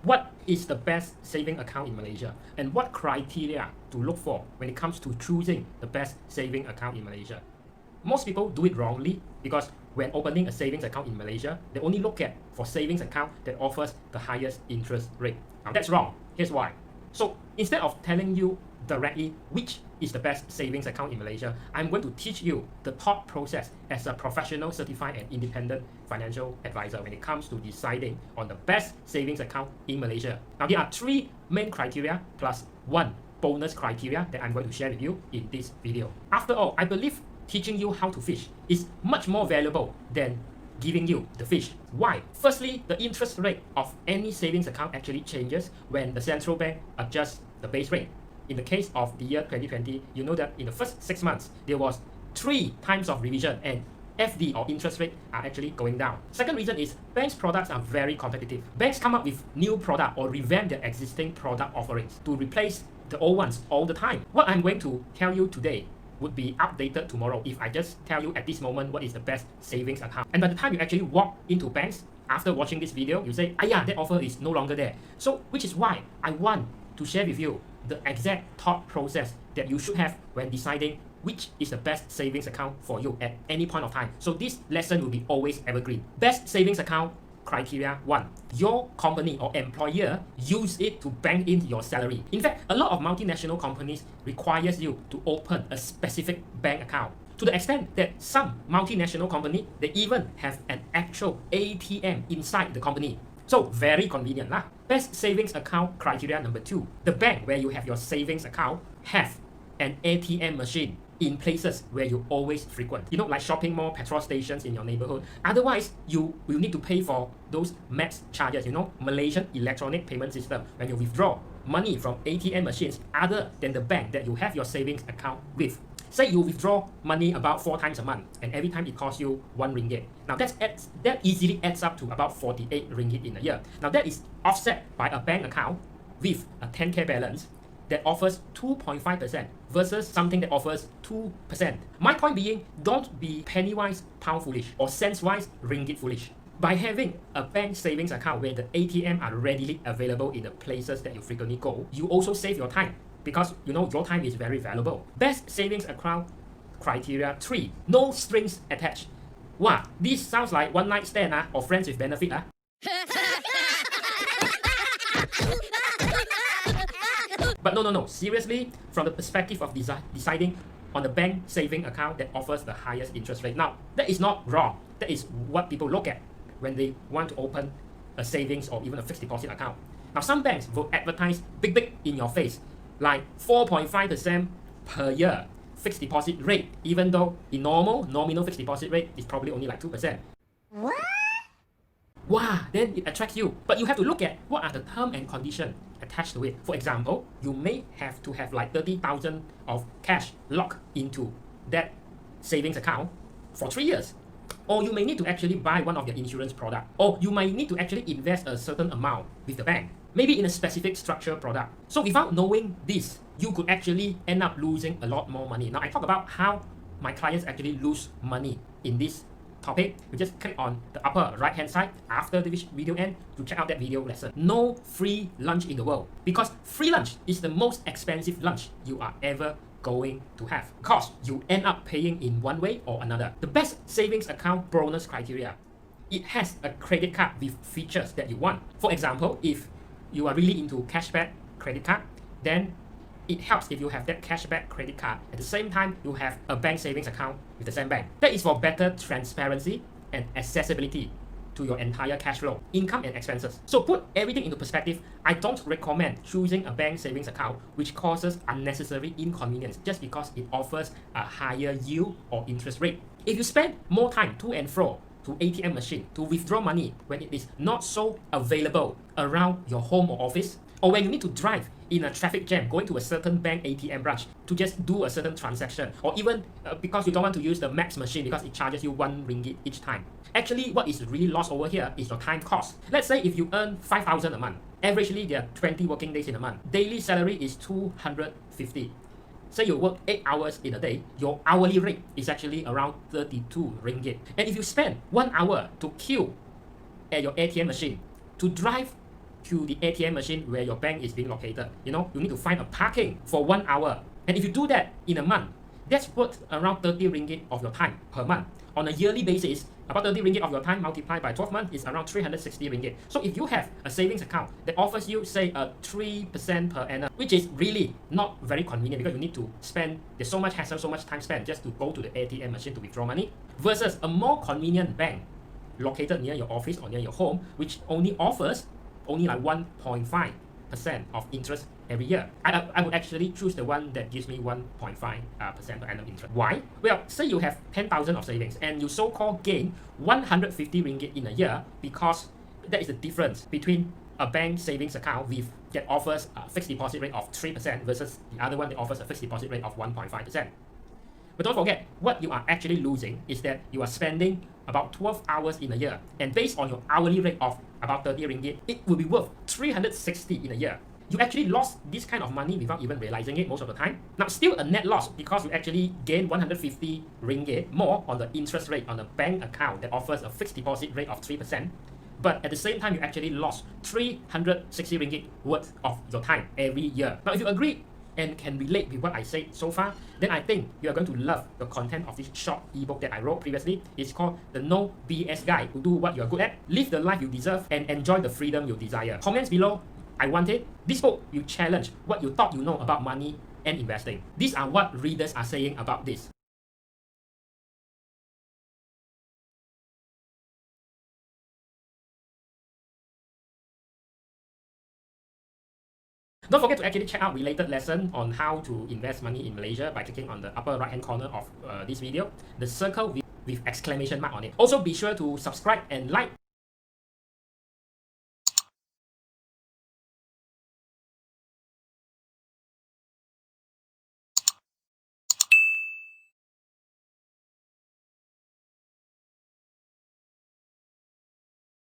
What is the best saving account in Malaysia? And what criteria to look for when it comes to choosing the best saving account in Malaysia? Most people do it wrongly because when opening a savings account in Malaysia, they only look at for savings account that offers the highest interest rate. Now that's wrong. Here's why. So instead of telling you directly which is the best savings account in Malaysia, I'm going to teach you the thought process as a professional, certified and independent financial advisor when it comes to deciding on the best savings account in Malaysia. Now there are 3 main criteria plus 1 bonus criteria that I'm going to share with you in this video. After all, I believe teaching you how to fish is much more valuable than giving you the fish. Why? Firstly, the interest rate of any savings account actually changes when the central bank adjusts the base rate. In the case of the year 2020, you know that in the first 6 months, there was 3 times of revision and FD or interest rate are actually going down. Second reason is banks' products are very competitive. Banks come up with new product or revamp their existing product offerings to replace the old ones all the time. What I'm going to tell you today would be outdated tomorrow if I just tell you at this moment what is the best savings account. And by the time you actually walk into banks after watching this video, you say, yeah, that offer is no longer there. So which is why I want to share with you the exact thought process that you should have when deciding which is the best savings account for you at any point of time. So this lesson will be always evergreen. Best savings account criteria 1. Your company or employer use it to bank in your salary. In fact, a lot of multinational companies requires you to open a specific bank account. To the extent that some multinational company, they even have an actual ATM inside the company. So very convenient lah. Best savings account criteria number 2. The bank where you have your savings account have an ATM machine in places where you always frequent. You know, like shopping mall, petrol stations in your neighborhood. Otherwise, you will need to pay for those MAPS charges, you know, Malaysian Electronic Payment System, when you withdraw money from ATM machines other than the bank that you have your savings account with. Say you withdraw money about 4 times a month and every time it costs you 1 ringgit. Now that easily adds up to about 48 ringgit in a year. Now that is offset by a bank account with a 10k balance that offers 2.5% versus something that offers 2%. My point being, don't be penny-wise, pound-foolish or cents-wise, ringgit-foolish. By having a bank savings account where the ATM are readily available in the places that you frequently go, you also save your time because you know your time is very valuable. Best savings account criteria 3. No strings attached. Wow, this sounds like one night stand or friends with benefit. But no, seriously, from the perspective of deciding on the bank saving account that offers the highest interest rate. Now, that is not wrong. That is what people look at when they want to open a savings or even a fixed deposit account. Now, some banks will advertise big in your face, like 4.5% per year fixed deposit rate, even though the nominal fixed deposit rate is probably only like 2%. What? Wow, then it attracts you. But you have to look at what are the term and condition attached to it. For example, you may have to have like 30,000 of cash locked into that savings account for 3 years. Or you may need to actually buy one of their insurance product. Or you might need to actually invest a certain amount with the bank, maybe in a specific structured product. So without knowing this, you could actually end up losing a lot more money. Now I talk about how my clients actually lose money in this topic. You just click on the upper right hand side after the video end to check out that video lesson. No free lunch in the world, because free lunch is the most expensive lunch you are ever going to have, because you end up paying in one way or another. The best savings account bonus criteria, it has a credit card with features that you want. For example, if you are really into cashback credit card, then it helps if you have that cashback credit card. At the same time, you have a bank savings account with the same bank. That is for better transparency and accessibility to your entire cash flow, income and expenses. So put everything into perspective, I don't recommend choosing a bank savings account which causes unnecessary inconvenience just because it offers a higher yield or interest rate. If you spend more time to and fro to ATM machine to withdraw money when it is not so available around your home or office, or when you need to drive in a traffic jam going to a certain bank ATM branch to just do a certain transaction, or even because you don't want to use the MAPS machine because it charges you 1 ringgit each time. Actually, what is really lost over here is your time cost. Let's say if you earn 5,000 a month, averagely there are 20 working days in a month. Daily salary is 250. Say you work 8 hours in a day, your hourly rate is actually around 32 ringgit. And if you spend 1 hour to queue at your ATM machine, to drive to the ATM machine where your bank is being located. You know, you need to find a parking for 1 hour. And if you do that in a month, that's worth around 30 ringgit of your time per month. On a yearly basis, about 30 ringgit of your time multiplied by 12 months is around 360 ringgit. So if you have a savings account that offers you, say, a 3% per annum, which is really not very convenient because you need to spend, there's so much hassle, so much time spent just to go to the ATM machine to withdraw money, versus a more convenient bank located near your office or near your home, which only offers only like 1.5% of interest every year. I would actually choose the one that gives me 1.5% per annum interest. Why? Well, say you have 10,000 of savings and you so-called gain 150 ringgit in a year, because that is the difference between a bank savings account that offers a fixed deposit rate of 3% versus the other one that offers a fixed deposit rate of 1.5%. But don't forget, what you are actually losing is that you are spending about 12 hours in a year, and based on your hourly rate of about 30 ringgit, it will be worth 360 in a year. You actually lost this kind of money without even realizing it most of the time. Now, still a net loss because you actually gain 150 ringgit more on the interest rate on a bank account that offers a fixed deposit rate of 3%. But at the same time, you actually lost 360 ringgit worth of your time every year. Now, if you agree and can relate with what I said so far, then I think you are going to love the content of this short ebook that I wrote previously. It's called The No BS Guide to Do What You Are Good At, Live the Life You Deserve, and Enjoy the Freedom You Desire. Comments below, I want it. This book will challenge what you thought you know about money and investing. These are what readers are saying about this. Don't forget to actually check out related lesson on how to invest money in Malaysia by clicking on the upper right hand corner of this video, the circle with exclamation mark on it. Also be sure to subscribe and like